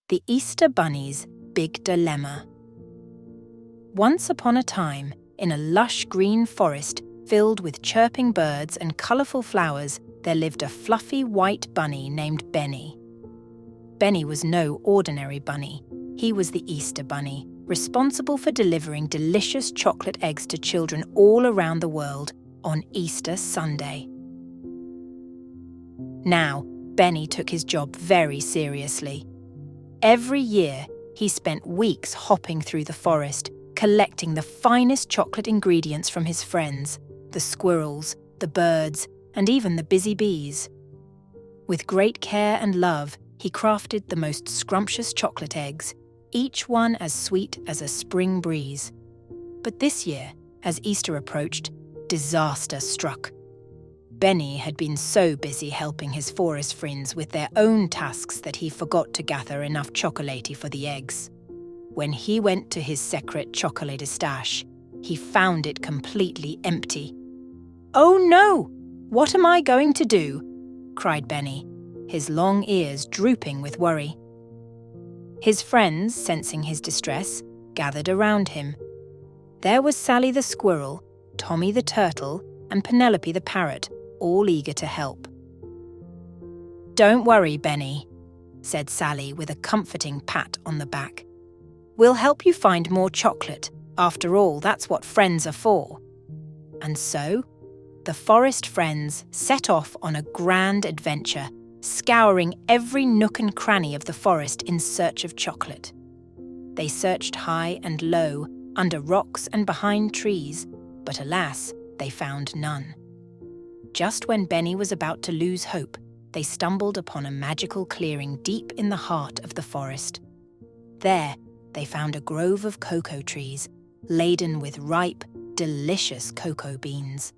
The Easter Bunny's Big Dilemma. Once upon a time, in a lush green forest filled with chirping birds and colourful flowers, there lived a fluffy white bunny named Benny. Benny was no ordinary bunny. He was the Easter Bunny, responsible for delivering delicious chocolate eggs to children all around the world on Easter Sunday. Now, Benny took his job very seriously. Every year, he spent weeks hopping through the forest, collecting the finest chocolate ingredients from his friends, the squirrels, the birds, and even the busy bees. With great care and love, he crafted the most scrumptious chocolate eggs, each one as sweet as a spring breeze. But this year, as Easter approached, disaster struck. Benny had been so busy helping his forest friends with their own tasks that he forgot to gather enough chocolate for the eggs. When he went to his secret chocolate stash, he found it completely empty. "Oh no! What am I going to do?" cried Benny, his long ears drooping with worry. His friends, sensing his distress, gathered around him. There was Sally the squirrel, Tommy the turtle, and Penelope the parrot, all eager to help. "Don't worry, Benny," said Sally with a comforting pat on the back. "We'll help you find more chocolate. After all, that's what friends are for." And so, the forest friends set off on a grand adventure, scouring every nook and cranny of the forest in search of chocolate. They searched high and low, under rocks and behind trees, but alas, they found none. Just when Benny was about to lose hope, they stumbled upon a magical clearing deep in the heart of the forest. There, they found a grove of cocoa trees, laden with ripe, delicious cocoa beans.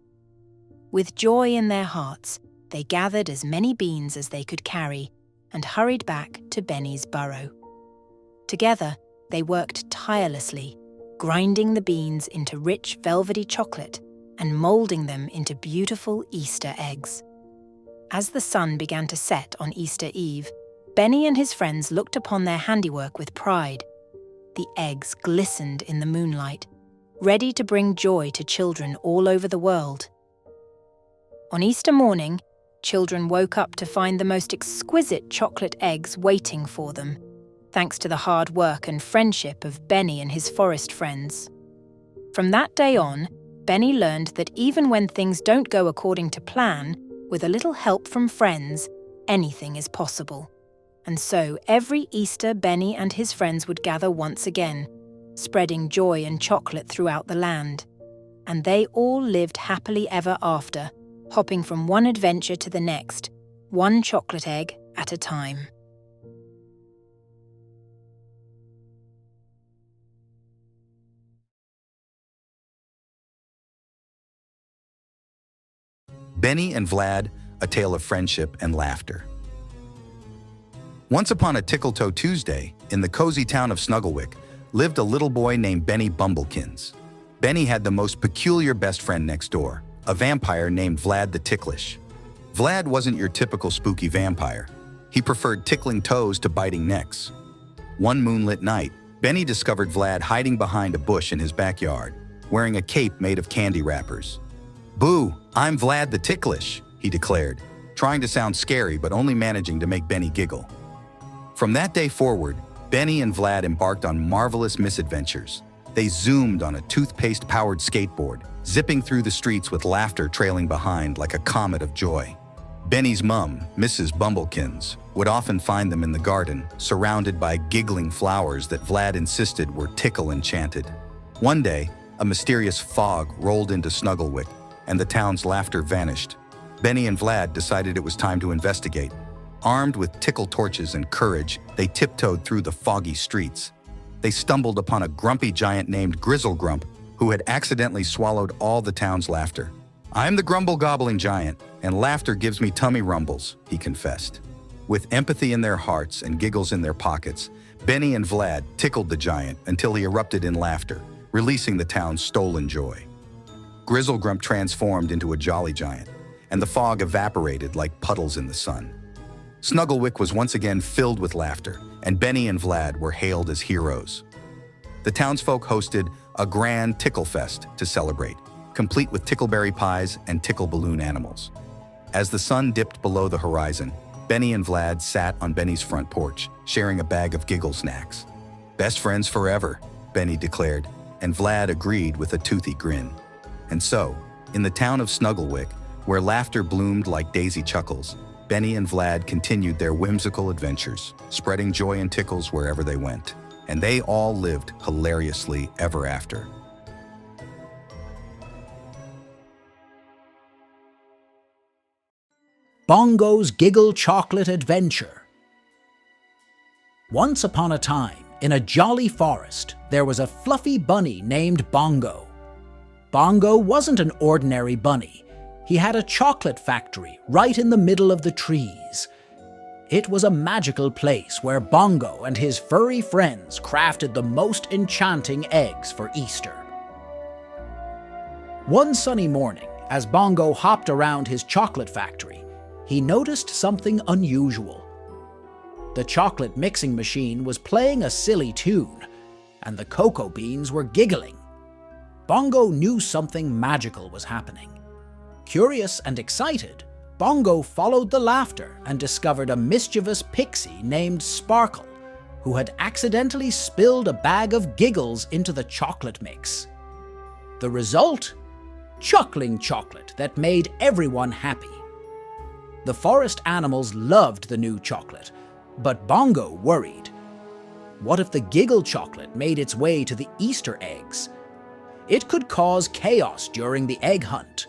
With joy in their hearts, they gathered as many beans as they could carry and hurried back to Benny's burrow. Together, they worked tirelessly, grinding the beans into rich, velvety chocolate and moulding them into beautiful Easter eggs. As the sun began to set on Easter Eve, Benny and his friends looked upon their handiwork with pride. The eggs glistened in the moonlight, ready to bring joy to children all over the world. On Easter morning, children woke up to find the most exquisite chocolate eggs waiting for them, thanks to the hard work and friendship of Benny and his forest friends. From that day on, Benny learned that even when things don't go according to plan, with a little help from friends, anything is possible. And so every Easter, Benny and his friends would gather once again, spreading joy and chocolate throughout the land. And they all lived happily ever after, hopping from one adventure to the next, one chocolate egg at a time. Benny and Vlad, a tale of friendship and laughter. Once upon a Tickle-Toe Tuesday, in the cozy town of Snugglewick, lived a little boy named Benny Bumblekins. Benny had the most peculiar best friend next door, a vampire named Vlad the Ticklish. Vlad wasn't your typical spooky vampire. He preferred tickling toes to biting necks. One moonlit night, Benny discovered Vlad hiding behind a bush in his backyard, wearing a cape made of candy wrappers. "Boo, I'm Vlad the Ticklish," he declared, trying to sound scary but only managing to make Benny giggle. From that day forward, Benny and Vlad embarked on marvelous misadventures. They zoomed on a toothpaste-powered skateboard, zipping through the streets with laughter trailing behind like a comet of joy. Benny's mum, Mrs. Bumblekins, would often find them in the garden, surrounded by giggling flowers that Vlad insisted were tickle-enchanted. One day, a mysterious fog rolled into Snugglewick, and the town's laughter vanished. Benny and Vlad decided it was time to investigate. Armed with tickle torches and courage, they tiptoed through the foggy streets. They stumbled upon a grumpy giant named Grizzlegrump, who had accidentally swallowed all the town's laughter. "I'm the grumble-gobbling giant, and laughter gives me tummy rumbles," he confessed. With empathy in their hearts and giggles in their pockets, Benny and Vlad tickled the giant until he erupted in laughter, releasing the town's stolen joy. Grizzlegrump transformed into a jolly giant, and the fog evaporated like puddles in the sun. Snugglewick was once again filled with laughter, and Benny and Vlad were hailed as heroes. The townsfolk hosted a grand Tickle Fest to celebrate, complete with tickleberry pies and tickle balloon animals. As the sun dipped below the horizon, Benny and Vlad sat on Benny's front porch, sharing a bag of giggle snacks. "Best friends forever," Benny declared, and Vlad agreed with a toothy grin. And so, in the town of Snugglewick, where laughter bloomed like daisy chuckles, Benny and Vlad continued their whimsical adventures, spreading joy and tickles wherever they went. And they all lived hilariously ever after. Bongo's Giggle Chocolate Adventure. Once upon a time, in a jolly forest, there was a fluffy bunny named Bongo. Bongo wasn't an ordinary bunny. He had a chocolate factory right in the middle of the trees. It was a magical place where Bongo and his furry friends crafted the most enchanting eggs for Easter. One sunny morning, as Bongo hopped around his chocolate factory, he noticed something unusual. The chocolate mixing machine was playing a silly tune, and the cocoa beans were giggling. Bongo knew something magical was happening. Curious and excited, Bongo followed the laughter and discovered a mischievous pixie named Sparkle, who had accidentally spilled a bag of giggles into the chocolate mix. The result? Chuckling chocolate that made everyone happy. The forest animals loved the new chocolate, but Bongo worried. What if the giggle chocolate made its way to the Easter eggs? It could cause chaos during the egg hunt.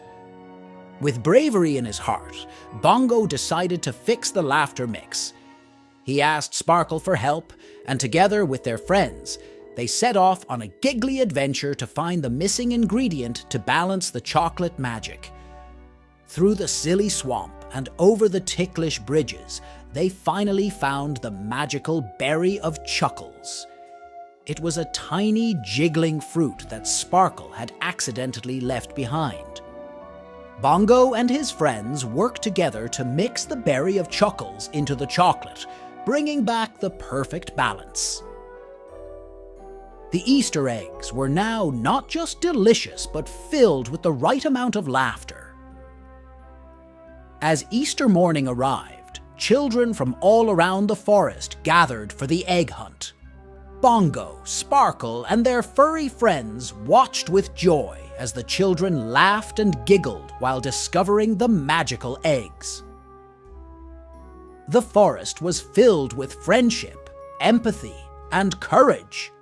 With bravery in his heart, Bongo decided to fix the laughter mix. He asked Sparkle for help, and together with their friends, they set off on a giggly adventure to find the missing ingredient to balance the chocolate magic. Through the silly swamp and over the ticklish bridges, they finally found the magical berry of chuckles. It was a tiny, jiggling fruit that Sparkle had accidentally left behind. Bongo and his friends worked together to mix the berry of chuckles into the chocolate, bringing back the perfect balance. The Easter eggs were now not just delicious, but filled with the right amount of laughter. As Easter morning arrived, children from all around the forest gathered for the egg hunt. Bongo, Sparkle, and their furry friends watched with joy as the children laughed and giggled while discovering the magical eggs. The forest was filled with friendship, empathy, and courage.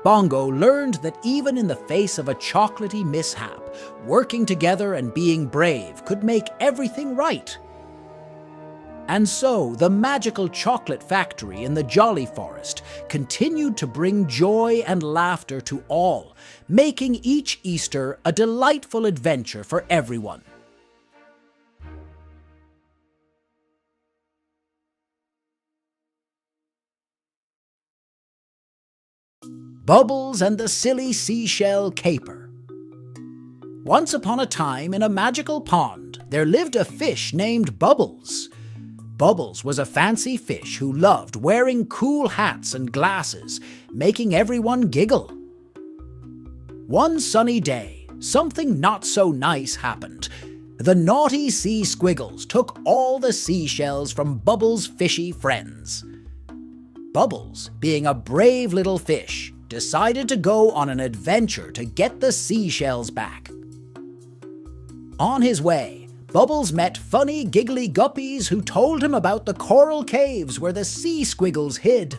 Bongo learned that even in the face of a chocolatey mishap, working together and being brave could make everything right. And so, the magical chocolate factory in the Jolly Forest continued to bring joy and laughter to all, making each Easter a delightful adventure for everyone. Bubbles and the Silly Seashell Caper. Once upon a time, in a magical pond, there lived a fish named Bubbles. Bubbles was a fancy fish who loved wearing cool hats and glasses, making everyone giggle. One sunny day, something not so nice happened. The naughty sea squiggles took all the seashells from Bubbles' fishy friends. Bubbles, being a brave little fish, decided to go on an adventure to get the seashells back. On his way, Bubbles met funny giggly guppies who told him about the coral caves where the sea squiggles hid.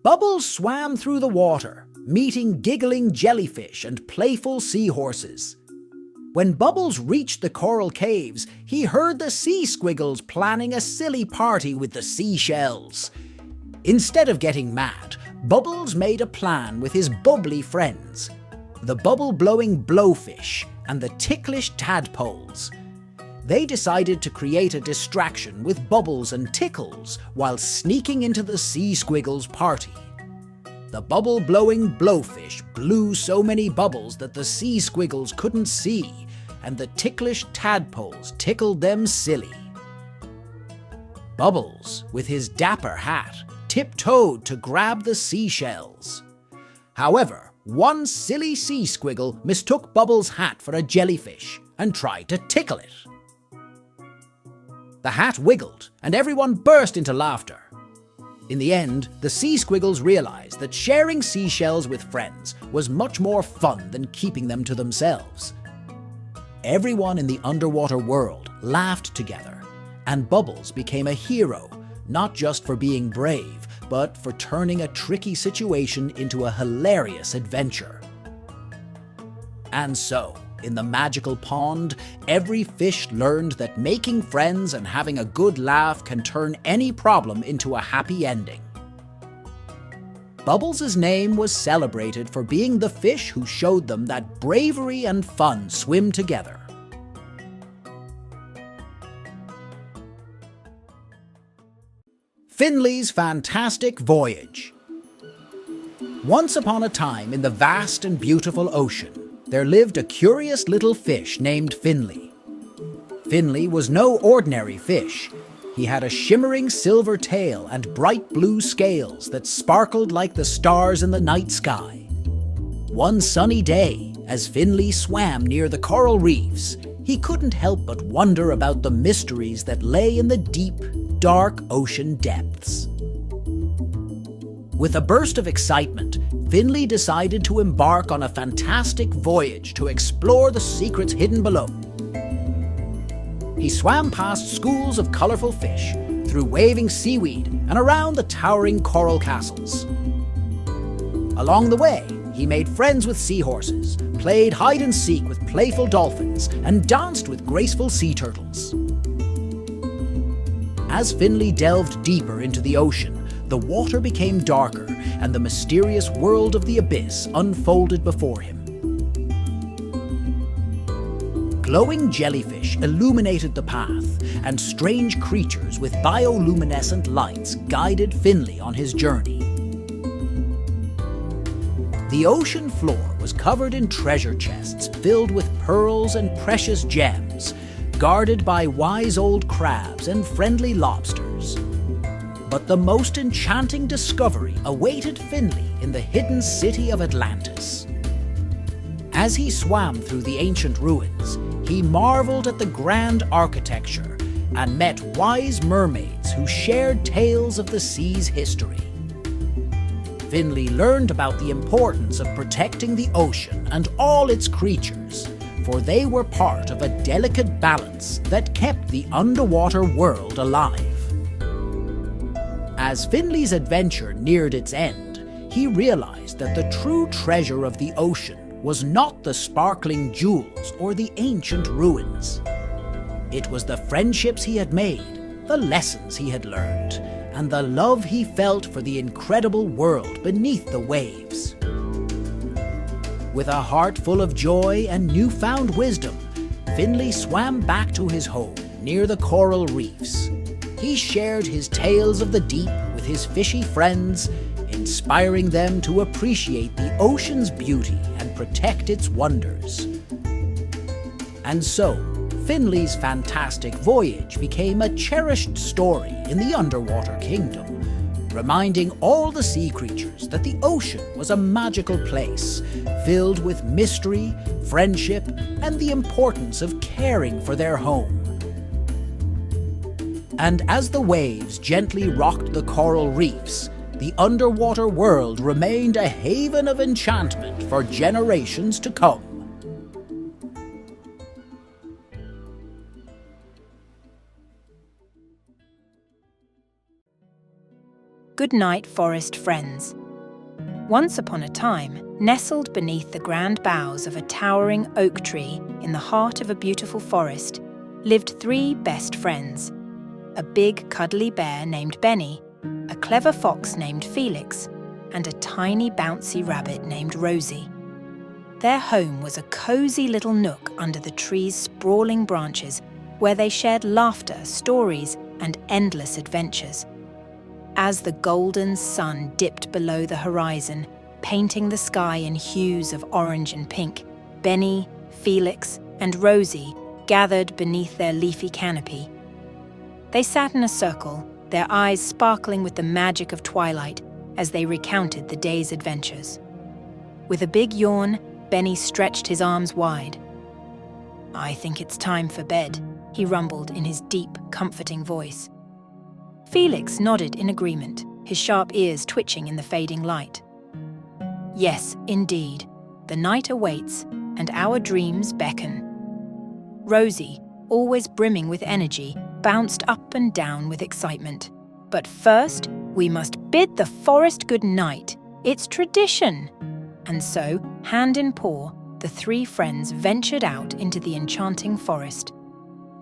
Bubbles swam through the water, meeting giggling jellyfish and playful seahorses. When Bubbles reached the coral caves, he heard the sea squiggles planning a silly party with the seashells. Instead of getting mad, Bubbles made a plan with his bubbly friends, the bubble-blowing blowfish and the ticklish tadpoles. They decided to create a distraction with Bubbles and Tickles while sneaking into the sea squiggles party. The bubble-blowing blowfish blew so many bubbles that the sea squiggles couldn't see, and the ticklish tadpoles tickled them silly. Bubbles, with his dapper hat, tiptoed to grab the seashells. However, one silly sea squiggle mistook Bubbles' hat for a jellyfish and tried to tickle it. The hat wiggled, and everyone burst into laughter. In the end, the sea squiggles realized that sharing seashells with friends was much more fun than keeping them to themselves. Everyone in the underwater world laughed together, and Bubbles became a hero, not just for being brave, but for turning a tricky situation into a hilarious adventure. And so, in the magical pond, every fish learned that making friends and having a good laugh can turn any problem into a happy ending. Bubbles' name was celebrated for being the fish who showed them that bravery and fun swim together. Finley's Fantastic Voyage. Once upon a time in the vast and beautiful ocean, there lived a curious little fish named Finley. Finley was no ordinary fish. He had a shimmering silver tail and bright blue scales that sparkled like the stars in the night sky. One sunny day, as Finley swam near the coral reefs, he couldn't help but wonder about the mysteries that lay in the deep, dark ocean depths. With a burst of excitement, Finley decided to embark on a fantastic voyage to explore the secrets hidden below. He swam past schools of colorful fish, through waving seaweed, and around the towering coral castles. Along the way, he made friends with seahorses, played hide-and-seek with playful dolphins, and danced with graceful sea turtles. As Finley delved deeper into the ocean, the water became darker, and the mysterious world of the abyss unfolded before him. Glowing jellyfish illuminated the path, and strange creatures with bioluminescent lights guided Finley on his journey. The ocean floor was covered in treasure chests filled with pearls and precious gems, guarded by wise old crabs and friendly lobsters. But the most enchanting discovery awaited Finley in the hidden city of Atlantis. As he swam through the ancient ruins, he marveled at the grand architecture and met wise mermaids who shared tales of the sea's history. Finley learned about the importance of protecting the ocean and all its creatures, for they were part of a delicate balance that kept the underwater world alive. As Finley's adventure neared its end, he realized that the true treasure of the ocean was not the sparkling jewels or the ancient ruins. It was the friendships he had made, the lessons he had learned, and the love he felt for the incredible world beneath the waves. With a heart full of joy and newfound wisdom, Finley swam back to his home near the coral reefs. He shared his tales of the deep with his fishy friends, inspiring them to appreciate the ocean's beauty and protect its wonders. And so, Finley's Fantastic Voyage became a cherished story in the underwater kingdom, reminding all the sea creatures that the ocean was a magical place, filled with mystery, friendship, and the importance of caring for their home. And as the waves gently rocked the coral reefs, the underwater world remained a haven of enchantment for generations to come. Good night, forest friends. Once upon a time, nestled beneath the grand boughs of a towering oak tree in the heart of a beautiful forest, lived three best friends: a big, cuddly bear named Benny, a clever fox named Felix, and a tiny, bouncy rabbit named Rosie. Their home was a cozy little nook under the tree's sprawling branches, where they shared laughter, stories, and endless adventures. As the golden sun dipped below the horizon, painting the sky in hues of orange and pink, Benny, Felix, and Rosie gathered beneath their leafy canopy. They sat in a circle, their eyes sparkling with the magic of twilight as they recounted the day's adventures. With a big yawn, Benny stretched his arms wide. "I think it's time for bed," he rumbled in his deep, comforting voice. Felix nodded in agreement, his sharp ears twitching in the fading light. "Yes, indeed. The night awaits, and our dreams beckon." Rosie, always brimming with energy, bounced up and down with excitement. "But first, we must bid the forest good night. It's tradition." And so, hand in paw, the three friends ventured out into the enchanting forest.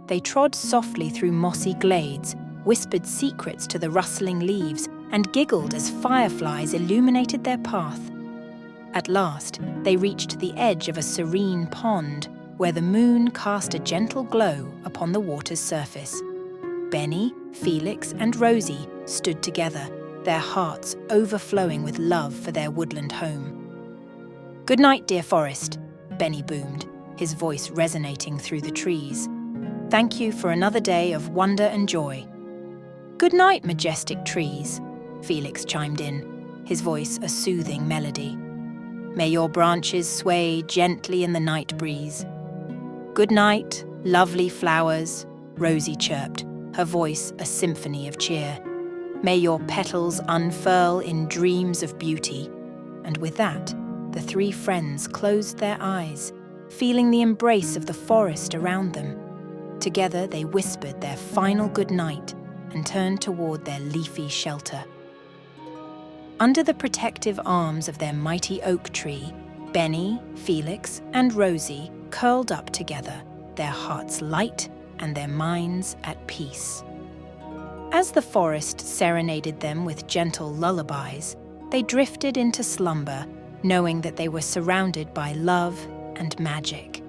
They trod softly through mossy glades, whispered secrets to the rustling leaves, and giggled as fireflies illuminated their path. At last, they reached the edge of a serene pond, where the moon cast a gentle glow upon the water's surface. Benny, Felix, and Rosie stood together, their hearts overflowing with love for their woodland home. "Good night, dear forest," Benny boomed, his voice resonating through the trees. "Thank you for another day of wonder and joy." "Good night, majestic trees," Felix chimed in, his voice a soothing melody. "May your branches sway gently in the night breeze." "Good night, lovely flowers," Rosie chirped, her voice a symphony of cheer. "May your petals unfurl in dreams of beauty." And with that, the three friends closed their eyes, feeling the embrace of the forest around them. Together they whispered their final good night and turned toward their leafy shelter. Under the protective arms of their mighty oak tree, Benny, Felix, and Rosie curled up together, their hearts light and their minds at peace. As the forest serenaded them with gentle lullabies, they drifted into slumber, knowing that they were surrounded by love and magic.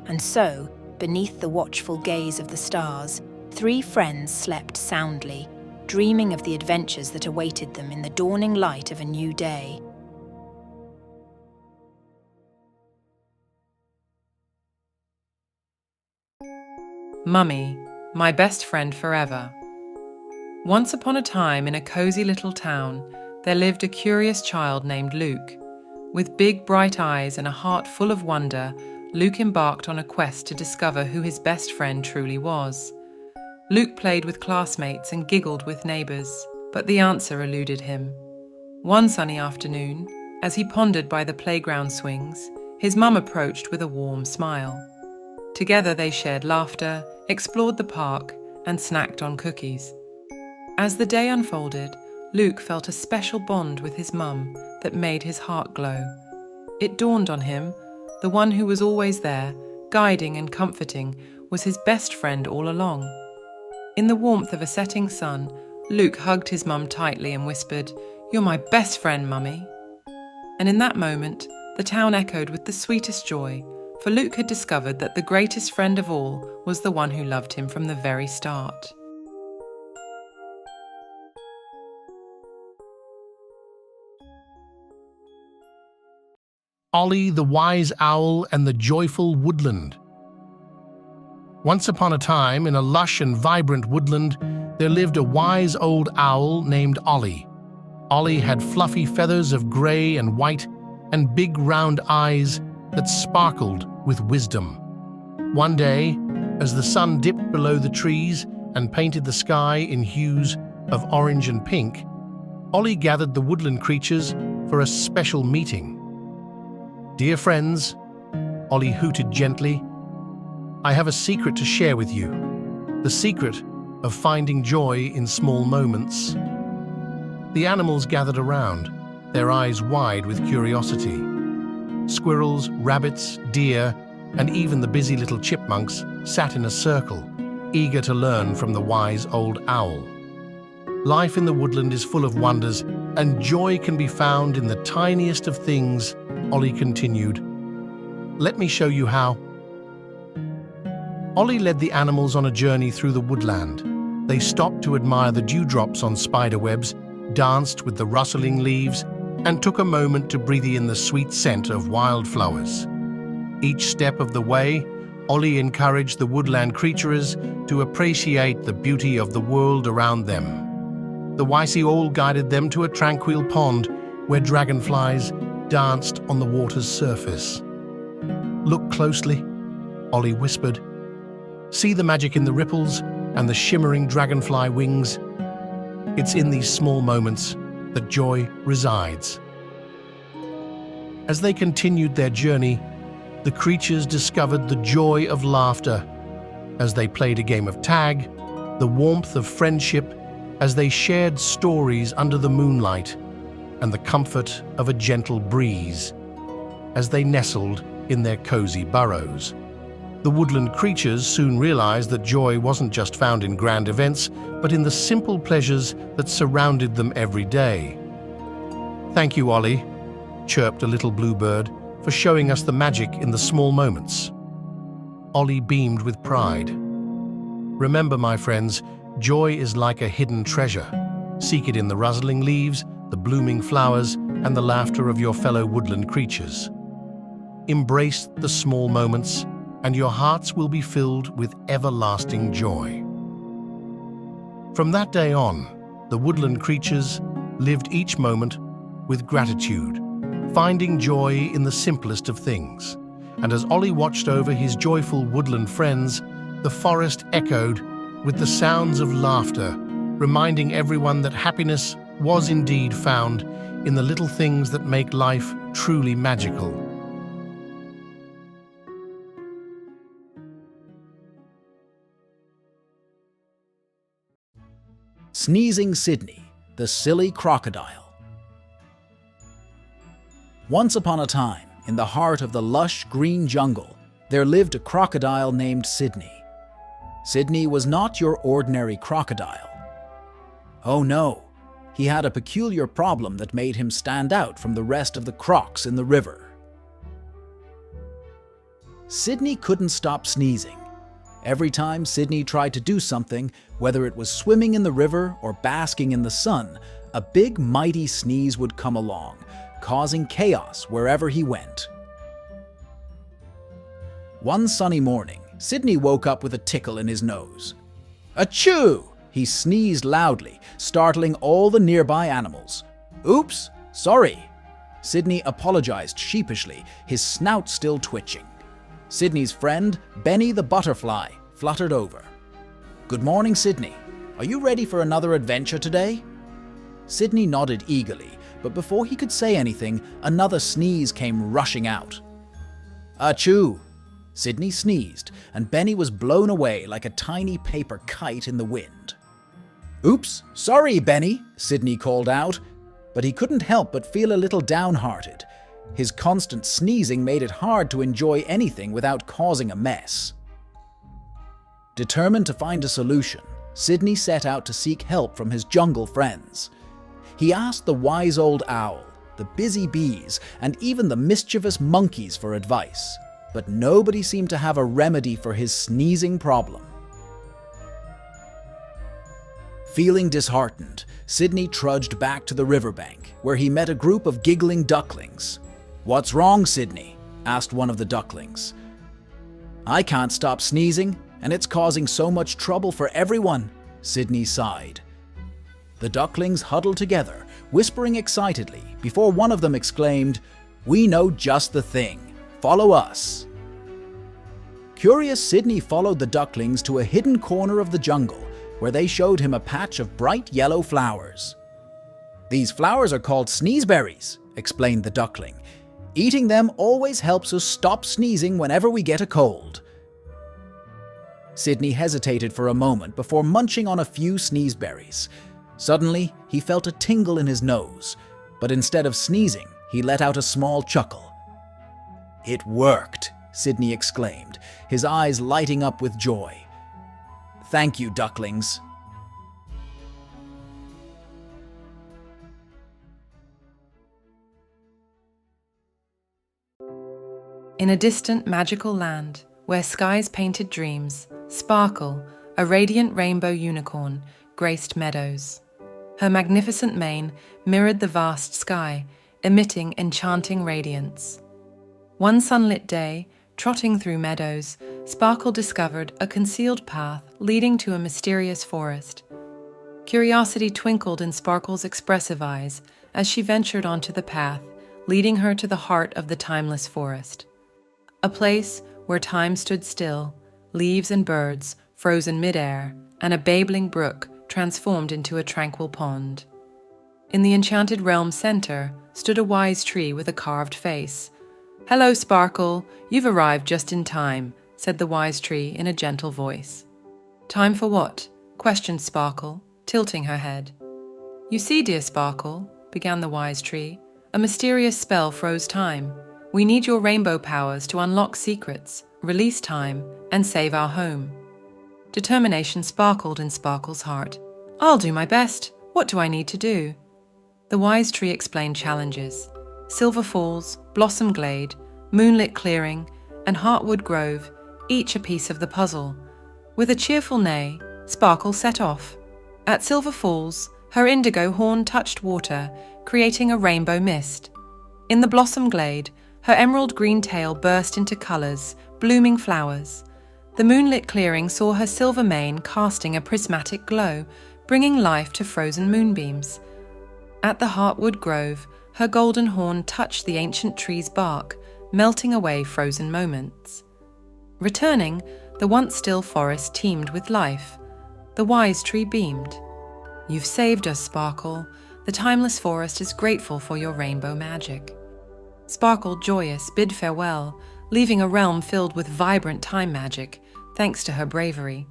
And so, beneath the watchful gaze of the stars, three friends slept soundly, dreaming of the adventures that awaited them in the dawning light of a new day. Mummy, my best friend forever. Once upon a time, in a cozy little town, there lived a curious child named Luke. With big, bright eyes and a heart full of wonder, Luke embarked on a quest to discover who his best friend truly was. Luke played with classmates and giggled with neighbours, but the answer eluded him. One sunny afternoon, as he pondered by the playground swings, his mum approached with a warm smile. Together they shared laughter, explored the park, and snacked on cookies. As the day unfolded, Luke felt a special bond with his mum that made his heart glow. It dawned on him, the one who was always there, guiding and comforting, was his best friend all along. In the warmth of a setting sun, Luke hugged his mum tightly and whispered, "You're my best friend, Mummy." And in that moment, the town echoed with the sweetest joy, for Luke had discovered that the greatest friend of all was the one who loved him from the very start. Ollie the Wise Owl and the Joyful Woodland. Once upon a time, in a lush and vibrant woodland, there lived a wise old owl named Ollie. Ollie had fluffy feathers of grey and white and big round eyes that sparkled with wisdom. One day, as the sun dipped below the trees and painted the sky in hues of orange and pink, Ollie gathered the woodland creatures for a special meeting. "Dear friends," Ollie hooted gently, "I have a secret to share with you. The secret of finding joy in small moments." The animals gathered around, their eyes wide with curiosity. Squirrels, rabbits, deer, and even the busy little chipmunks sat in a circle, eager to learn from the wise old owl. Life in the woodland is full of wonders, and joy can be found in the tiniest of things, Ollie continued. "Let me show you how." Ollie led the animals on a journey through the woodland. They stopped to admire the dewdrops on spiderwebs, danced with the rustling leaves, and took a moment to breathe in the sweet scent of wildflowers. Each step of the way, Ollie encouraged the woodland creatures to appreciate the beauty of the world around them. The Wisey Owl guided them to a tranquil pond where dragonflies danced on the water's surface. "Look closely," Ollie whispered. "See the magic in the ripples and the shimmering dragonfly wings. It's in these small moments that joy resides." As they continued their journey, the creatures discovered the joy of laughter as they played a game of tag, the warmth of friendship as they shared stories under the moonlight, and the comfort of a gentle breeze as they nestled in their cozy burrows. The woodland creatures soon realized that joy wasn't just found in grand events, but in the simple pleasures that surrounded them every day. "Thank you, Ollie," chirped a little bluebird, "for showing us the magic in the small moments." Ollie beamed with pride. "Remember, my friends, joy is like a hidden treasure. Seek it in the rustling leaves, the blooming flowers, and the laughter of your fellow woodland creatures. Embrace the small moments, and your hearts will be filled with everlasting joy." From that day on, the woodland creatures lived each moment with gratitude, finding joy in the simplest of things. And as Ollie watched over his joyful woodland friends, the forest echoed with the sounds of laughter, reminding everyone that happiness was indeed found in the little things that make life truly magical. Sneezing Sydney, the silly crocodile. Once upon a time, in the heart of the lush green jungle, there lived a crocodile named Sydney. Sydney was not your ordinary crocodile. Oh no, he had a peculiar problem that made him stand out from the rest of the crocs in the river. Sydney couldn't stop sneezing. Every time Sydney tried to do something, whether it was swimming in the river or basking in the sun, a big mighty sneeze would come along, causing chaos wherever he went. One sunny morning, Sydney woke up with a tickle in his nose. Achoo! He sneezed loudly, startling all the nearby animals. Oops, sorry. Sydney apologized sheepishly, his snout still twitching. Sydney's friend, Benny the butterfly, fluttered over. "Good morning, Sydney. Are you ready for another adventure today?" Sydney nodded eagerly, but before he could say anything, another sneeze came rushing out. Achoo! Sydney sneezed, and Benny was blown away like a tiny paper kite in the wind. "Oops, sorry, Benny," Sydney called out, but he couldn't help but feel a little downhearted. His constant sneezing made it hard to enjoy anything without causing a mess. Determined to find a solution, Sydney set out to seek help from his jungle friends. He asked the wise old owl, the busy bees, and even the mischievous monkeys for advice, but nobody seemed to have a remedy for his sneezing problem. Feeling disheartened, Sydney trudged back to the riverbank, where he met a group of giggling ducklings. "What's wrong, Sydney?" asked one of the ducklings. "I can't stop sneezing, and it's causing so much trouble for everyone," Sydney sighed. The ducklings huddled together, whispering excitedly, before one of them exclaimed, "We know just the thing. Follow us." Curious Sydney followed the ducklings to a hidden corner of the jungle, where they showed him a patch of bright yellow flowers. "These flowers are called sneezeberries," explained the duckling. "Eating them always helps us stop sneezing whenever we get a cold." Sydney hesitated for a moment before munching on a few sneezeberries. Suddenly, he felt a tingle in his nose, but instead of sneezing, he let out a small chuckle. "It worked," Sydney exclaimed, his eyes lighting up with joy. "Thank you, ducklings." In a distant magical land, where skies painted dreams, Sparkle, a radiant rainbow unicorn, graced meadows. Her magnificent mane mirrored the vast sky, emitting enchanting radiance. One sunlit day, Trotting through meadows, Sparkle discovered a concealed path leading to a mysterious forest. Curiosity twinkled in Sparkle's expressive eyes as she ventured onto the path, leading her to the heart of the timeless forest. A place where time stood still, leaves and birds frozen mid-air, and a babbling brook transformed into a tranquil pond. In the enchanted realm's center stood a wise tree with a carved face. "Hello, Sparkle, you've arrived just in time," said the wise tree in a gentle voice. "Time for what?" questioned Sparkle, tilting her head. "You see, dear Sparkle," began the wise tree, "a mysterious spell froze time. We need your rainbow powers to unlock secrets, release time, and save our home." Determination sparkled in Sparkle's heart. "I'll do my best. What do I need to do?" The wise tree explained challenges. Silver Falls, Blossom Glade, Moonlit Clearing, and Heartwood Grove, each a piece of the puzzle. With a cheerful neigh, Sparkle set off. At Silver Falls, her indigo horn touched water, creating a rainbow mist. In the Blossom Glade, her emerald green tail burst into colors, blooming flowers. The Moonlit Clearing saw her silver mane casting a prismatic glow, bringing life to frozen moonbeams. At the Heartwood Grove, her golden horn touched the ancient tree's bark, melting away frozen moments. Returning, the once still forest teemed with life. The wise tree beamed. "You've saved us, Sparkle. The timeless forest is grateful for your rainbow magic." Sparkle, joyous, bid farewell, leaving a realm filled with vibrant time magic, thanks to her bravery.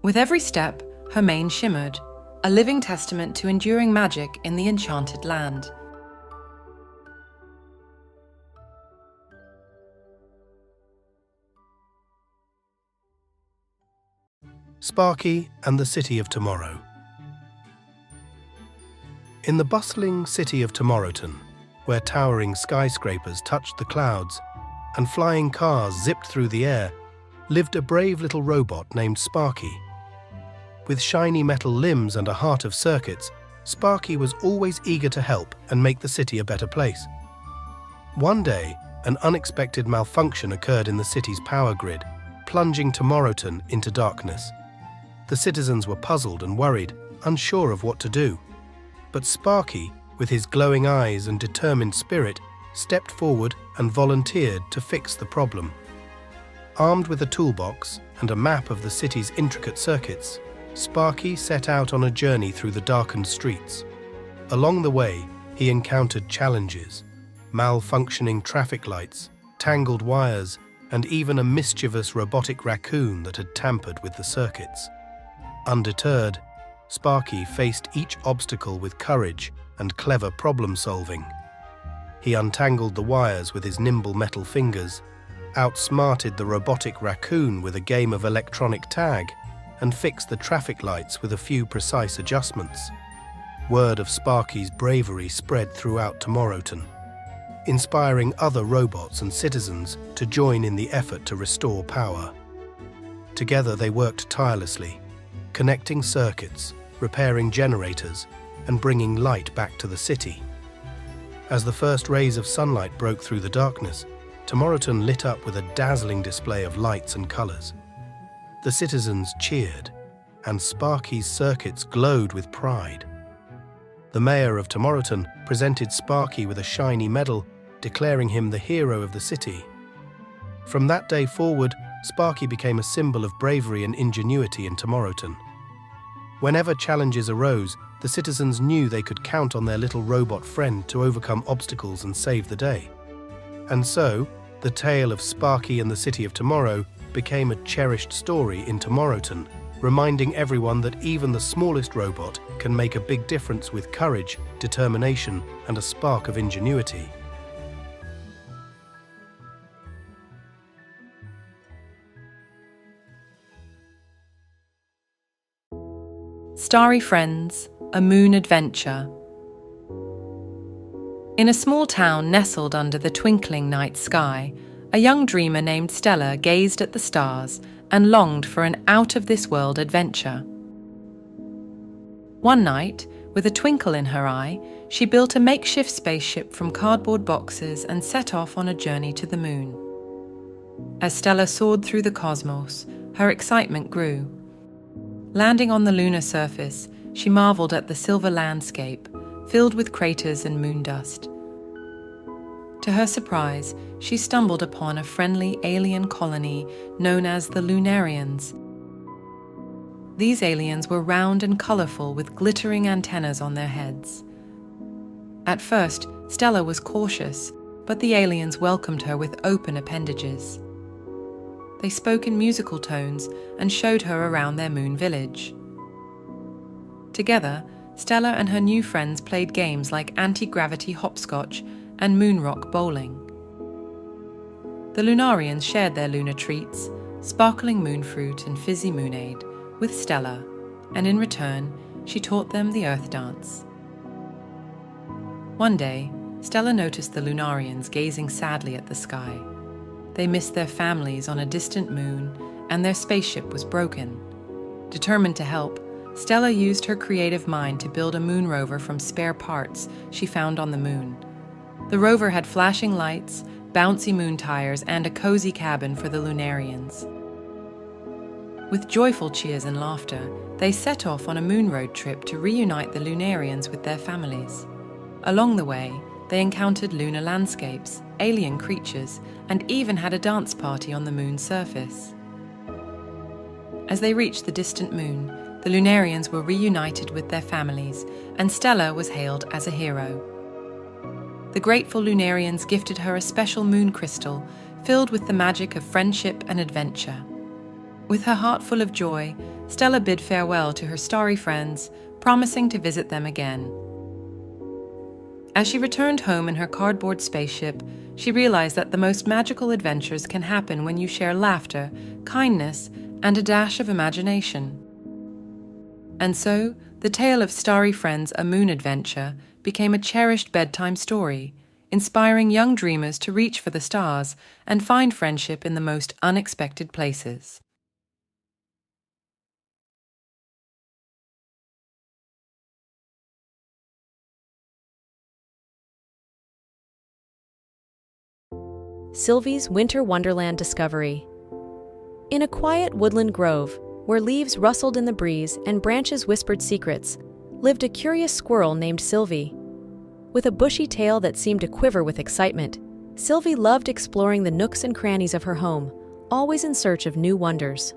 With every step, her mane shimmered, a living testament to enduring magic in the enchanted land. Sparky and the City of Tomorrow. In the bustling city of Tomorrowton, where towering skyscrapers touched the clouds and flying cars zipped through the air, lived a brave little robot named Sparky. With shiny metal limbs and a heart of circuits, Sparky was always eager to help and make the city a better place. One day, an unexpected malfunction occurred in the city's power grid, plunging Tomorrowton into darkness. The citizens were puzzled and worried, unsure of what to do. But Sparky, with his glowing eyes and determined spirit, stepped forward and volunteered to fix the problem. Armed with a toolbox and a map of the city's intricate circuits, Sparky set out on a journey through the darkened streets. Along the way, he encountered challenges: malfunctioning traffic lights, tangled wires, and even a mischievous robotic raccoon that had tampered with the circuits. Undeterred, Sparky faced each obstacle with courage and clever problem-solving. He untangled the wires with his nimble metal fingers, outsmarted the robotic raccoon with a game of electronic tag, and fixed the traffic lights with a few precise adjustments. Word of Sparky's bravery spread throughout Tomorrowton, inspiring other robots and citizens to join in the effort to restore power. Together they worked tirelessly, connecting circuits, repairing generators, and bringing light back to the city. As the first rays of sunlight broke through the darkness, Tomorrowton lit up with a dazzling display of lights and colors. The citizens cheered, and Sparky's circuits glowed with pride. The mayor of Tomorrowton presented Sparky with a shiny medal, declaring him the hero of the city. From that day forward, Sparky became a symbol of bravery and ingenuity in Tomorrowton. Whenever challenges arose, the citizens knew they could count on their little robot friend to overcome obstacles and save the day. And so, the tale of Sparky and the City of Tomorrow became a cherished story in Tomorrowton, reminding everyone that even the smallest robot can make a big difference with courage, determination, and a spark of ingenuity. Starry Friends, a Moon Adventure. In a small town nestled under the twinkling night sky, a young dreamer named Stella gazed at the stars and longed for an out-of-this-world adventure. One night, with a twinkle in her eye, she built a makeshift spaceship from cardboard boxes and set off on a journey to the moon. As Stella soared through the cosmos, her excitement grew. Landing on the lunar surface, she marveled at the silver landscape, filled with craters and moon dust. To her surprise, she stumbled upon a friendly alien colony known as the Lunarians. These aliens were round and colorful with glittering antennas on their heads. At first, Stella was cautious, but the aliens welcomed her with open appendages. They spoke in musical tones and showed her around their moon village. Together, Stella and her new friends played games like anti-gravity hopscotch and moonrock bowling. The Lunarians shared their lunar treats, sparkling moon fruit and fizzy moonade, with Stella, and in return, she taught them the Earth dance. One day, Stella noticed the Lunarians gazing sadly at the sky. They missed their families on a distant moon, and their spaceship was broken. Determined to help, Stella used her creative mind to build a moon rover from spare parts she found on the moon. The rover had flashing lights, bouncy moon tires, and a cozy cabin for the Lunarians. With joyful cheers and laughter, they set off on a moon road trip to reunite the Lunarians with their families. Along the way, they encountered lunar landscapes, alien creatures, and even had a dance party on the moon's surface. As they reached the distant moon, the Lunarians were reunited with their families, and Stella was hailed as a hero. The grateful Lunarians gifted her a special moon crystal filled with the magic of friendship and adventure. With her heart full of joy, Stella bid farewell to her starry friends, promising to visit them again. As she returned home in her cardboard spaceship, she realized that the most magical adventures can happen when you share laughter, kindness, and a dash of imagination. And so, the tale of Starry Friends, A Moon Adventure became a cherished bedtime story, inspiring young dreamers to reach for the stars and find friendship in the most unexpected places. Sylvie's Winter Wonderland Discovery. In a quiet woodland grove, where leaves rustled in the breeze and branches whispered secrets, lived a curious squirrel named Sylvie. With a bushy tail that seemed to quiver with excitement, Sylvie loved exploring the nooks and crannies of her home, always in search of new wonders.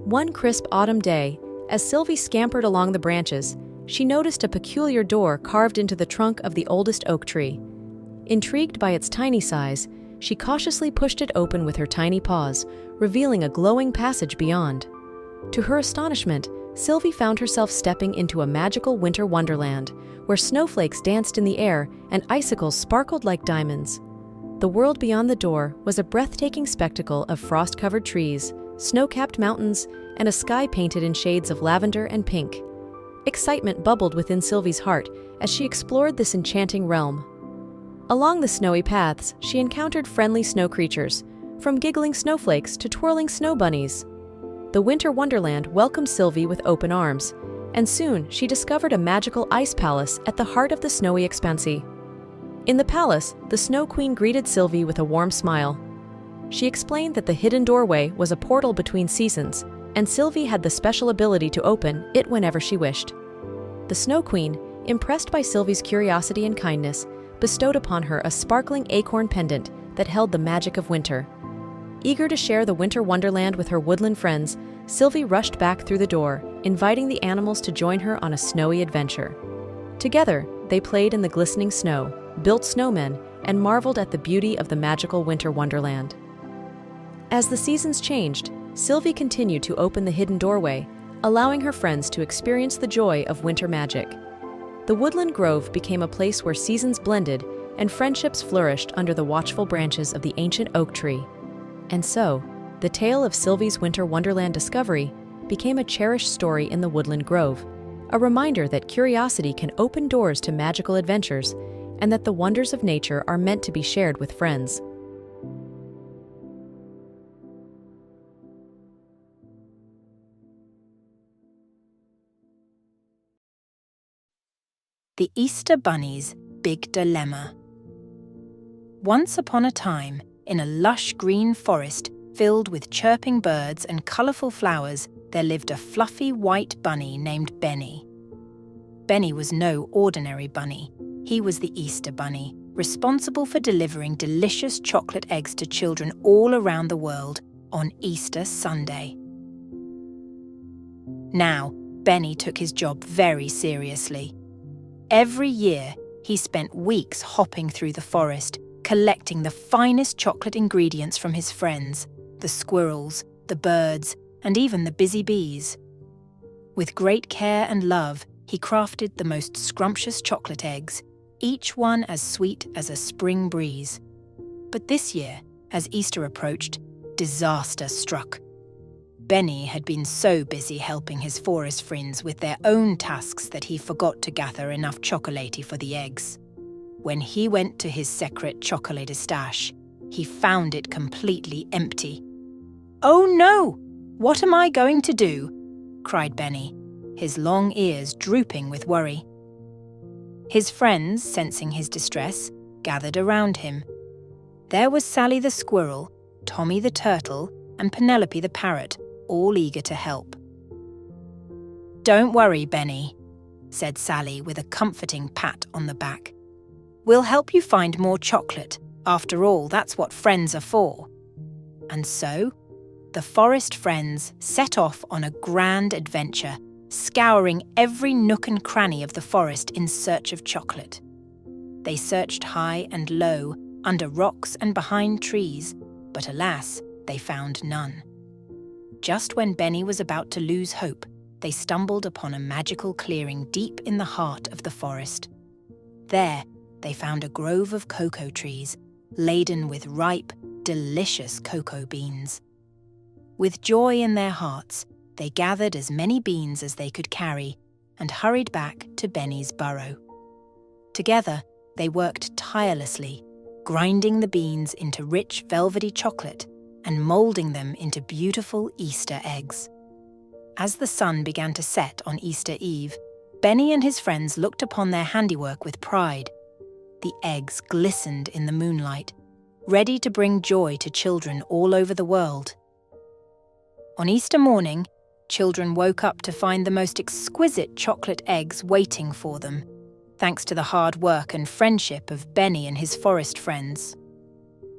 One crisp autumn day, as Sylvie scampered along the branches, she noticed a peculiar door carved into the trunk of the oldest oak tree. Intrigued by its tiny size, she cautiously pushed it open with her tiny paws, revealing a glowing passage beyond. To her astonishment, Sylvie found herself stepping into a magical winter wonderland, where snowflakes danced in the air and icicles sparkled like diamonds. The world beyond the door was a breathtaking spectacle of frost-covered trees, snow-capped mountains, and a sky painted in shades of lavender and pink. Excitement bubbled within Sylvie's heart as she explored this enchanting realm. Along the snowy paths, she encountered friendly snow creatures, from giggling snowflakes to twirling snow bunnies. The winter wonderland welcomed Sylvie with open arms, and soon she discovered a magical ice palace at the heart of the snowy expanse. In the palace, the Snow Queen greeted Sylvie with a warm smile. She explained that the hidden doorway was a portal between seasons, and Sylvie had the special ability to open it whenever she wished. The Snow Queen, impressed by Sylvie's curiosity and kindness, bestowed upon her a sparkling acorn pendant that held the magic of winter. Eager to share the winter wonderland with her woodland friends, Sylvie rushed back through the door, inviting the animals to join her on a snowy adventure. Together, they played in the glistening snow, built snowmen, and marveled at the beauty of the magical winter wonderland. As the seasons changed, Sylvie continued to open the hidden doorway, allowing her friends to experience the joy of winter magic. The woodland grove became a place where seasons blended and friendships flourished under the watchful branches of the ancient oak tree. And so, the tale of Sylvie's Winter Wonderland discovery became a cherished story in the woodland grove, a reminder that curiosity can open doors to magical adventures and that the wonders of nature are meant to be shared with friends. The Easter Bunny's Big Dilemma. Once upon a time, in a lush green forest filled with chirping birds and colourful flowers, there lived a fluffy white bunny named Benny. Benny was no ordinary bunny. He was the Easter Bunny, responsible for delivering delicious chocolate eggs to children all around the world on Easter Sunday. Now, Benny took his job very seriously. Every year, he spent weeks hopping through the forest, collecting the finest chocolate ingredients from his friends, the squirrels, the birds, and even the busy bees. With great care and love, he crafted the most scrumptious chocolate eggs, each one as sweet as a spring breeze. But this year, as Easter approached, disaster struck. Benny had been so busy helping his forest friends with their own tasks that he forgot to gather enough chocolate for the eggs. When he went to his secret chocolate stash, he found it completely empty. "Oh no! What am I going to do?" cried Benny, his long ears drooping with worry. His friends, sensing his distress, gathered around him. There was Sally the squirrel, Tommy the turtle, and Penelope the parrot, all eager to help. "Don't worry, Benny," said Sally with a comforting pat on the back. "We'll help you find more chocolate. After all, that's what friends are for." And so, the forest friends set off on a grand adventure, scouring every nook and cranny of the forest in search of chocolate. They searched high and low, under rocks and behind trees, but alas, they found none. Just when Benny was about to lose hope, they stumbled upon a magical clearing deep in the heart of the forest. There, they found a grove of cocoa trees, laden with ripe, delicious cocoa beans. With joy in their hearts, they gathered as many beans as they could carry and hurried back to Benny's burrow. Together, they worked tirelessly, grinding the beans into rich, velvety chocolate and moulding them into beautiful Easter eggs. As the sun began to set on Easter Eve, Benny and his friends looked upon their handiwork with pride. The eggs glistened in the moonlight, ready to bring joy to children all over the world. On Easter morning, children woke up to find the most exquisite chocolate eggs waiting for them, thanks to the hard work and friendship of Benny and his forest friends.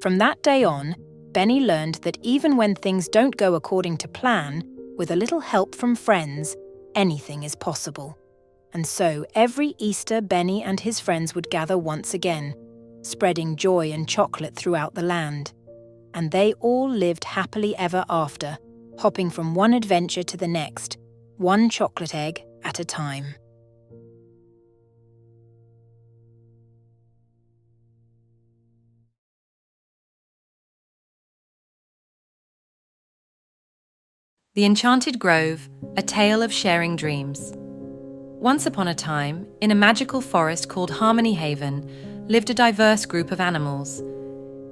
From that day on, Benny learned that even when things don't go according to plan, with a little help from friends, anything is possible. And so every Easter, Benny and his friends would gather once again, spreading joy and chocolate throughout the land. And they all lived happily ever after, hopping from one adventure to the next, one chocolate egg at a time. The Enchanted Grove, A Tale of Sharing Dreams. Once upon a time, in a magical forest called Harmony Haven, lived a diverse group of animals.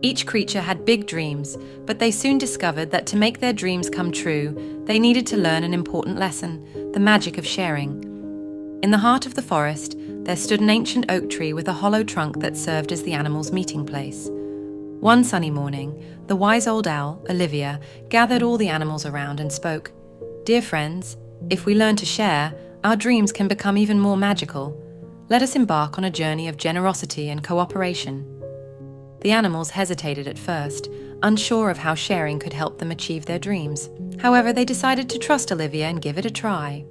Each creature had big dreams, but they soon discovered that to make their dreams come true, they needed to learn an important lesson, the magic of sharing. In the heart of the forest, there stood an ancient oak tree with a hollow trunk that served as the animals' meeting place. One sunny morning, the wise old owl, Olivia, gathered all the animals around and spoke. "Dear friends, if we learn to share, our dreams can become even more magical. Let us embark on a journey of generosity and cooperation." The animals hesitated at first, unsure of how sharing could help them achieve their dreams. However, they decided to trust Olivia and give it a try.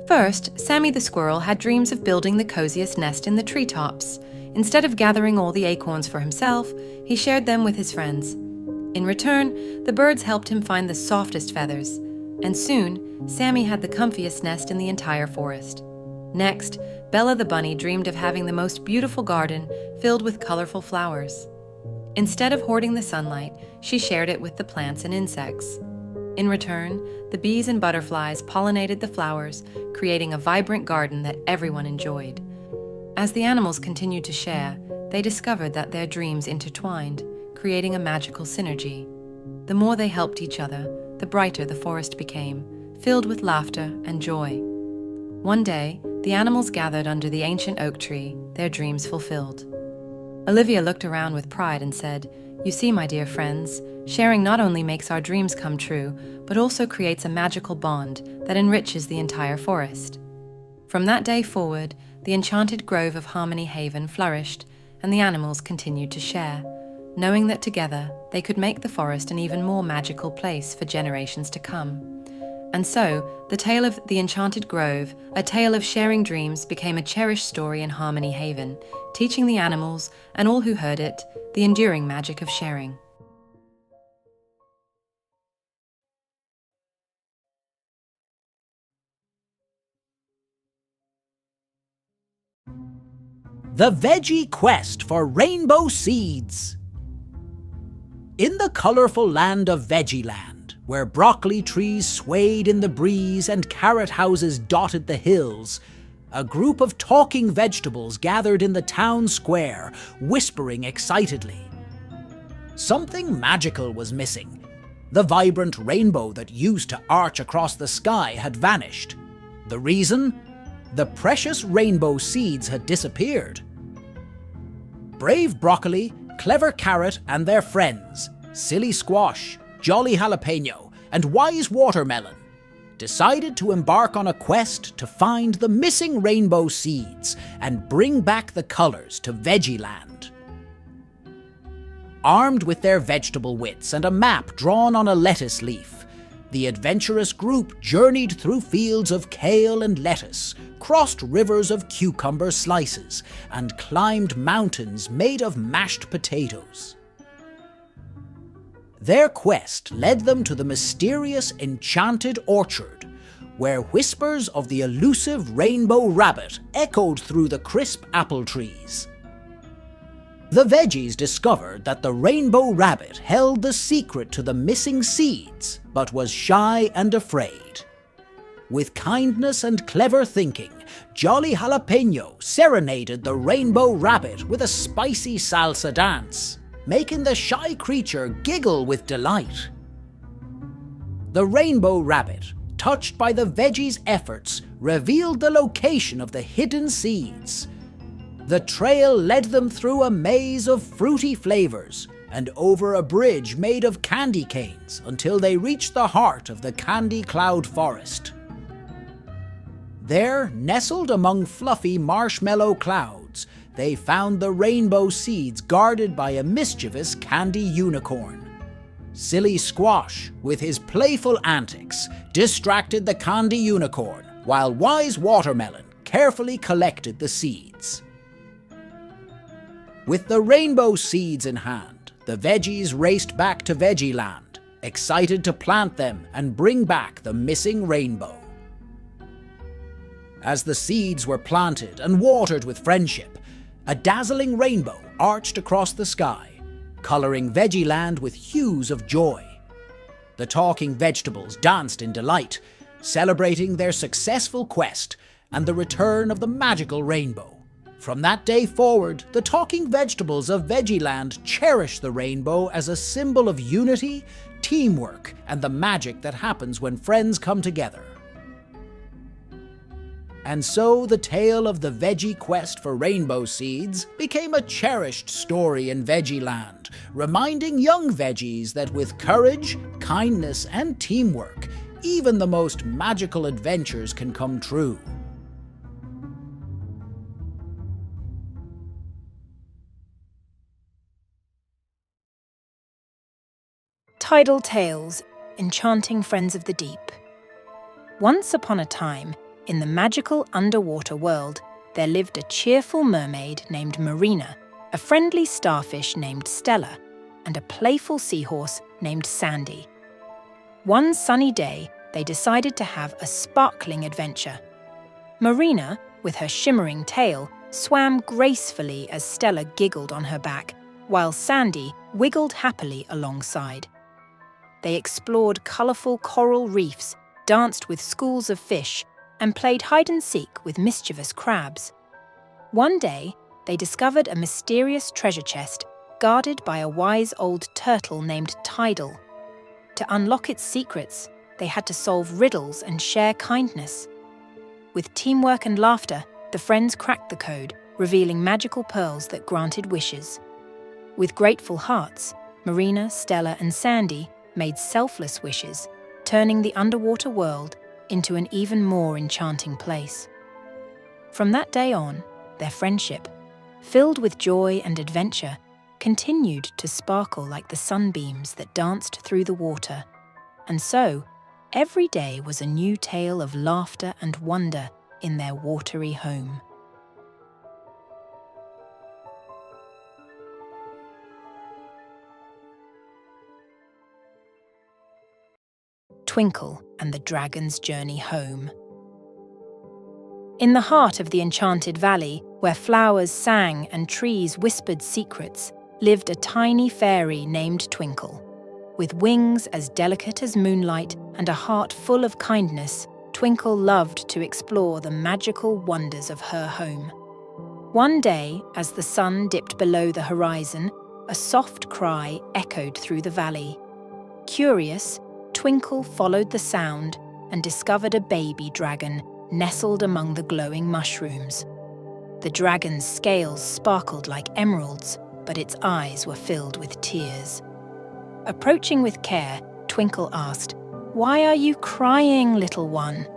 First, Sammy the squirrel had dreams of building the coziest nest in the treetops. Instead of gathering all the acorns for himself, he shared them with his friends. In return, the birds helped him find the softest feathers, and soon, Sammy had the comfiest nest in the entire forest. Next, Bella the bunny dreamed of having the most beautiful garden filled with colorful flowers. Instead of hoarding the sunlight, she shared it with the plants and insects. In return, the bees and butterflies pollinated the flowers, creating a vibrant garden that everyone enjoyed. As the animals continued to share, they discovered that their dreams intertwined, creating a magical synergy. The more they helped each other, the brighter the forest became, filled with laughter and joy. One day, the animals gathered under the ancient oak tree, their dreams fulfilled. Olivia looked around with pride and said, "You see, my dear friends, sharing not only makes our dreams come true, but also creates a magical bond that enriches the entire forest." From that day forward, the enchanted grove of Harmony Haven flourished, and the animals continued to share, knowing that together they could make the forest an even more magical place for generations to come. And so, the tale of the Enchanted Grove, a tale of sharing dreams, became a cherished story in Harmony Haven, teaching the animals, and all who heard it, the enduring magic of sharing. The Veggie Quest for Rainbow Seeds. In the colorful land of Veggieland, where broccoli trees swayed in the breeze and carrot houses dotted the hills, a group of talking vegetables gathered in the town square, whispering excitedly. Something magical was missing. The vibrant rainbow that used to arch across the sky had vanished. The reason? The precious rainbow seeds had disappeared. Brave broccoli, clever carrot and their friends, silly squash, jolly jalapeno, and wise watermelon, decided to embark on a quest to find the missing rainbow seeds and bring back the colors to Veggieland. Armed with their vegetable wits and a map drawn on a lettuce leaf, the adventurous group journeyed through fields of kale and lettuce, crossed rivers of cucumber slices, and climbed mountains made of mashed potatoes. Their quest led them to the mysterious Enchanted Orchard, where whispers of the elusive rainbow rabbit echoed through the crisp apple trees. The veggies discovered that the rainbow rabbit held the secret to the missing seeds, but was shy and afraid. With kindness and clever thinking, Jolly Jalapeno serenaded the rainbow rabbit with a spicy salsa dance, making the shy creature giggle with delight. The rainbow rabbit, touched by the veggies' efforts, revealed the location of the hidden seeds. The trail led them through a maze of fruity flavors and over a bridge made of candy canes until they reached the heart of the Candy Cloud Forest. There, nestled among fluffy marshmallow clouds, they found the rainbow seeds guarded by a mischievous candy unicorn. Silly Squash, with his playful antics, distracted the candy unicorn, while Wise Watermelon carefully collected the seeds. With the rainbow seeds in hand, the veggies raced back to Veggieland, excited to plant them and bring back the missing rainbow. As the seeds were planted and watered with friendship, a dazzling rainbow arched across the sky, coloring Veggieland with hues of joy. The talking vegetables danced in delight, celebrating their successful quest and the return of the magical rainbow. From that day forward, the talking vegetables of Veggieland cherished the rainbow as a symbol of unity, teamwork, and the magic that happens when friends come together. And so the tale of the veggie quest for rainbow seeds became a cherished story in Veggieland, reminding young veggies that with courage, kindness, and teamwork, even the most magical adventures can come true. Tidal Tales, Enchanting Friends of the Deep. Once upon a time, in the magical underwater world, there lived a cheerful mermaid named Marina, a friendly starfish named Stella, and a playful seahorse named Sandy. One sunny day, they decided to have a sparkling adventure. Marina, with her shimmering tail, swam gracefully as Stella giggled on her back, while Sandy wiggled happily alongside. They explored colourful coral reefs, danced with schools of fish, and played hide-and-seek with mischievous crabs. One day, they discovered a mysterious treasure chest guarded by a wise old turtle named Tidal. To unlock its secrets, they had to solve riddles and share kindness. With teamwork and laughter, the friends cracked the code revealing magical pearls that granted wishes. With grateful hearts, Marina, Stella, and Sandy made selfless wishes, turning the underwater world into an even more enchanting place. From that day on, their friendship, filled with joy and adventure, continued to sparkle like the sunbeams that danced through the water. And so, every day was a new tale of laughter and wonder in their watery home. Twinkle and the Dragon's Journey Home. In the heart of the Enchanted Valley, where flowers sang and trees whispered secrets, lived a tiny fairy named Twinkle. With wings as delicate as moonlight and a heart full of kindness, Twinkle loved to explore the magical wonders of her home. One day, as the sun dipped below the horizon, a soft cry echoed through the valley. Curious, Twinkle followed the sound and discovered a baby dragon nestled among the glowing mushrooms. The dragon's scales sparkled like emeralds, but its eyes were filled with tears. Approaching with care, Twinkle asked, "Why are you crying, little one?"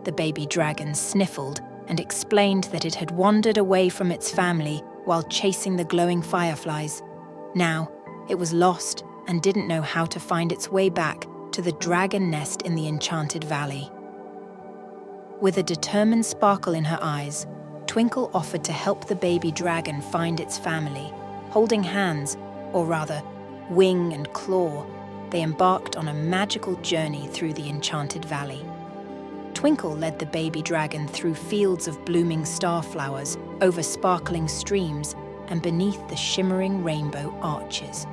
The baby dragon sniffled and explained that it had wandered away from its family while chasing the glowing fireflies. Now, it was lost and didn't know how to find its way back to the dragon nest in the Enchanted Valley. With a determined sparkle in her eyes, Twinkle offered to help the baby dragon find its family. Holding hands, or rather, wing and claw, they embarked on a magical journey through the Enchanted Valley. Twinkle led the baby dragon through fields of blooming starflowers, over sparkling streams, and beneath the shimmering rainbow arches.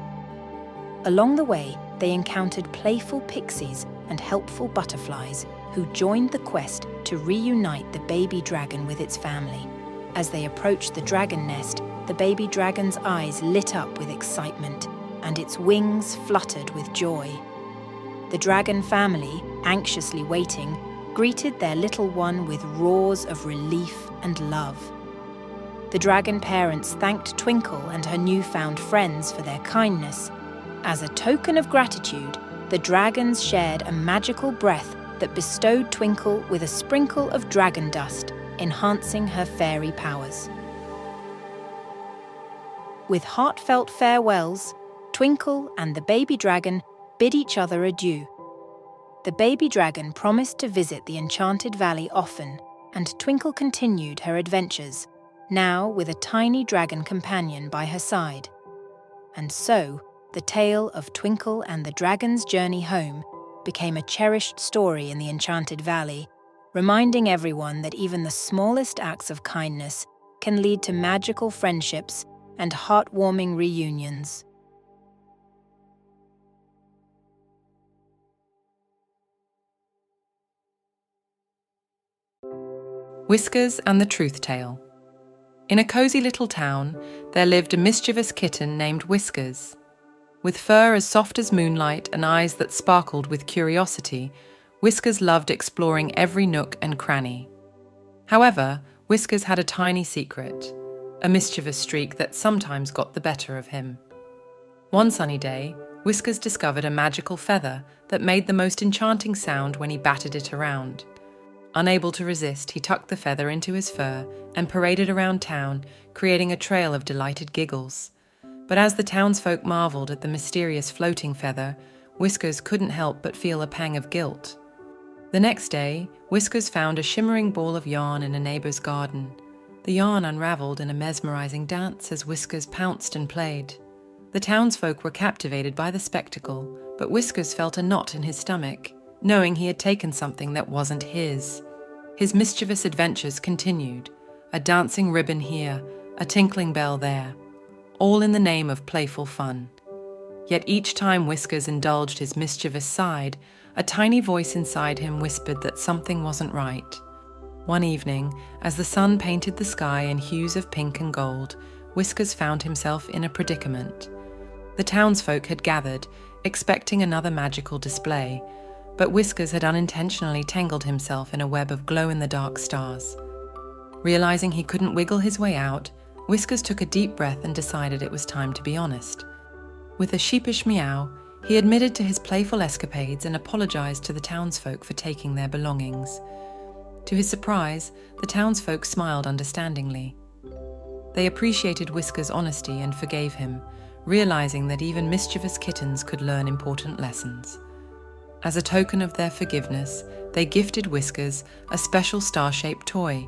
Along the way, they encountered playful pixies and helpful butterflies who joined the quest to reunite the baby dragon with its family. As they approached the dragon nest, the baby dragon's eyes lit up with excitement, and its wings fluttered with joy. The dragon family, anxiously waiting, greeted their little one with roars of relief and love. The dragon parents thanked Twinkle and her newfound friends for their kindness. As a token of gratitude, the dragons shared a magical breath that bestowed Twinkle with a sprinkle of dragon dust, enhancing her fairy powers. With heartfelt farewells, Twinkle and the baby dragon bid each other adieu. The baby dragon promised to visit the Enchanted Valley often, and Twinkle continued her adventures, now with a tiny dragon companion by her side. And so, the tale of Twinkle and the Dragon's Journey Home became a cherished story in the Enchanted Valley, reminding everyone that even the smallest acts of kindness can lead to magical friendships and heartwarming reunions. Whiskers and the Truth Tale. In a cozy little town, there lived a mischievous kitten named Whiskers. With fur as soft as moonlight and eyes that sparkled with curiosity, Whiskers loved exploring every nook and cranny. However, Whiskers had a tiny secret, a mischievous streak that sometimes got the better of him. One sunny day, Whiskers discovered a magical feather that made the most enchanting sound when he batted it around. Unable to resist, he tucked the feather into his fur and paraded around town, creating a trail of delighted giggles. But as the townsfolk marveled at the mysterious floating feather, Whiskers couldn't help but feel a pang of guilt. The next day, Whiskers found a shimmering ball of yarn in a neighbor's garden. The yarn unraveled in a mesmerizing dance as Whiskers pounced and played. The townsfolk were captivated by the spectacle, but Whiskers felt a knot in his stomach, knowing he had taken something that wasn't his. His mischievous adventures continued, a dancing ribbon here, a tinkling bell there, all in the name of playful fun. Yet each time Whiskers indulged his mischievous side, a tiny voice inside him whispered that something wasn't right. One evening, as the sun painted the sky in hues of pink and gold, Whiskers found himself in a predicament. The townsfolk had gathered, expecting another magical display, but Whiskers had unintentionally tangled himself in a web of glow-in-the-dark stars. Realizing he couldn't wiggle his way out, Whiskers took a deep breath and decided it was time to be honest. With a sheepish meow, he admitted to his playful escapades and apologized to the townsfolk for taking their belongings. To his surprise, the townsfolk smiled understandingly. They appreciated Whiskers' honesty and forgave him, realizing that even mischievous kittens could learn important lessons. As a token of their forgiveness, they gifted Whiskers a special star-shaped toy.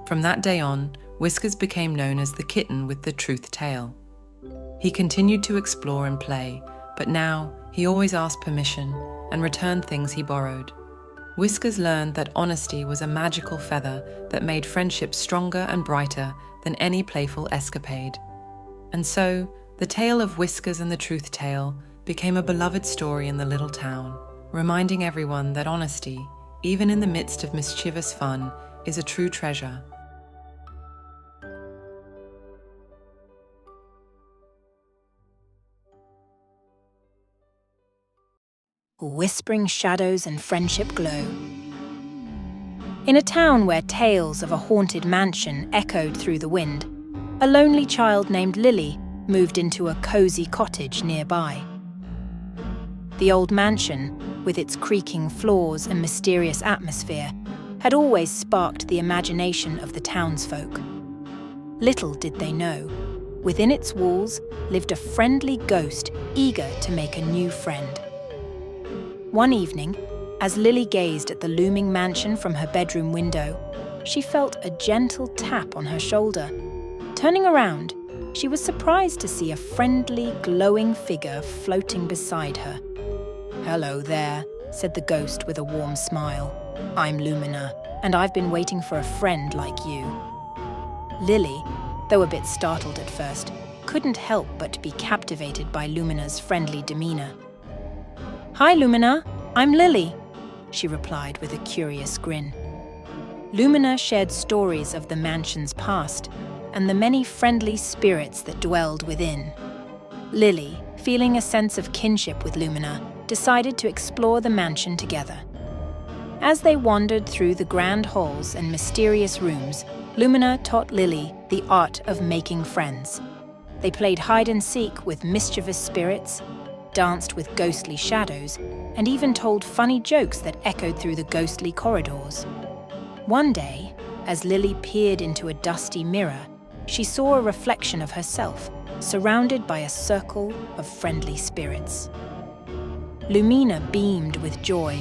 From that day on, Whiskers became known as the kitten with the truth tale. He continued to explore and play, but now he always asked permission and returned things he borrowed. Whiskers learned that honesty was a magical feather that made friendships stronger and brighter than any playful escapade. And so, the tale of Whiskers and the truth tale became a beloved story in the little town, reminding everyone that honesty, even in the midst of mischievous fun, is a true treasure. Whispering shadows and friendship glow. In a town where tales of a haunted mansion echoed through the wind, a lonely child named Lily moved into a cozy cottage nearby. The old mansion, with its creaking floors and mysterious atmosphere, had always sparked the imagination of the townsfolk. Little did they know, within its walls lived a friendly ghost eager to make a new friend. One evening, as Lily gazed at the looming mansion from her bedroom window, she felt a gentle tap on her shoulder. Turning around, she was surprised to see a friendly, glowing figure floating beside her. "Hello there," said the ghost with a warm smile. "I'm Lumina, and I've been waiting for a friend like you." Lily, though a bit startled at first, couldn't help but be captivated by Lumina's friendly demeanor. "Hi, Lumina, I'm Lily," she replied with a curious grin. Lumina shared stories of the mansion's past and the many friendly spirits that dwelled within. Lily, feeling a sense of kinship with Lumina, decided to explore the mansion together. As they wandered through the grand halls and mysterious rooms, Lumina taught Lily the art of making friends. They played hide and seek with mischievous spirits, danced with ghostly shadows, and even told funny jokes that echoed through the ghostly corridors. One day, as Lily peered into a dusty mirror, she saw a reflection of herself, surrounded by a circle of friendly spirits. Lumina beamed with joy.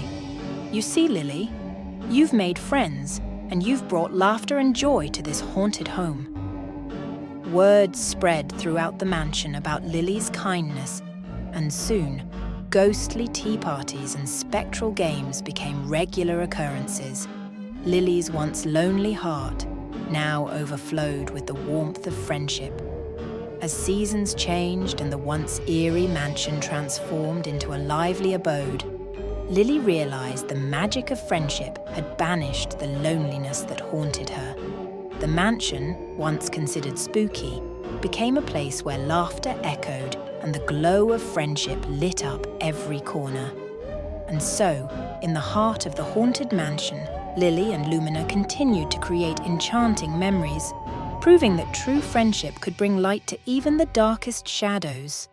"You see, Lily, you've made friends, and you've brought laughter and joy to this haunted home." Word spread throughout the mansion about Lily's kindness, and soon, ghostly tea parties and spectral games became regular occurrences. Lily's once lonely heart now overflowed with the warmth of friendship. As seasons changed and the once eerie mansion transformed into a lively abode, Lily realized the magic of friendship had banished the loneliness that haunted her. The mansion, once considered spooky, became a place where laughter echoed and the glow of friendship lit up every corner. And so, in the heart of the haunted mansion, Lily and Lumina continued to create enchanting memories, proving that true friendship could bring light to even the darkest shadows.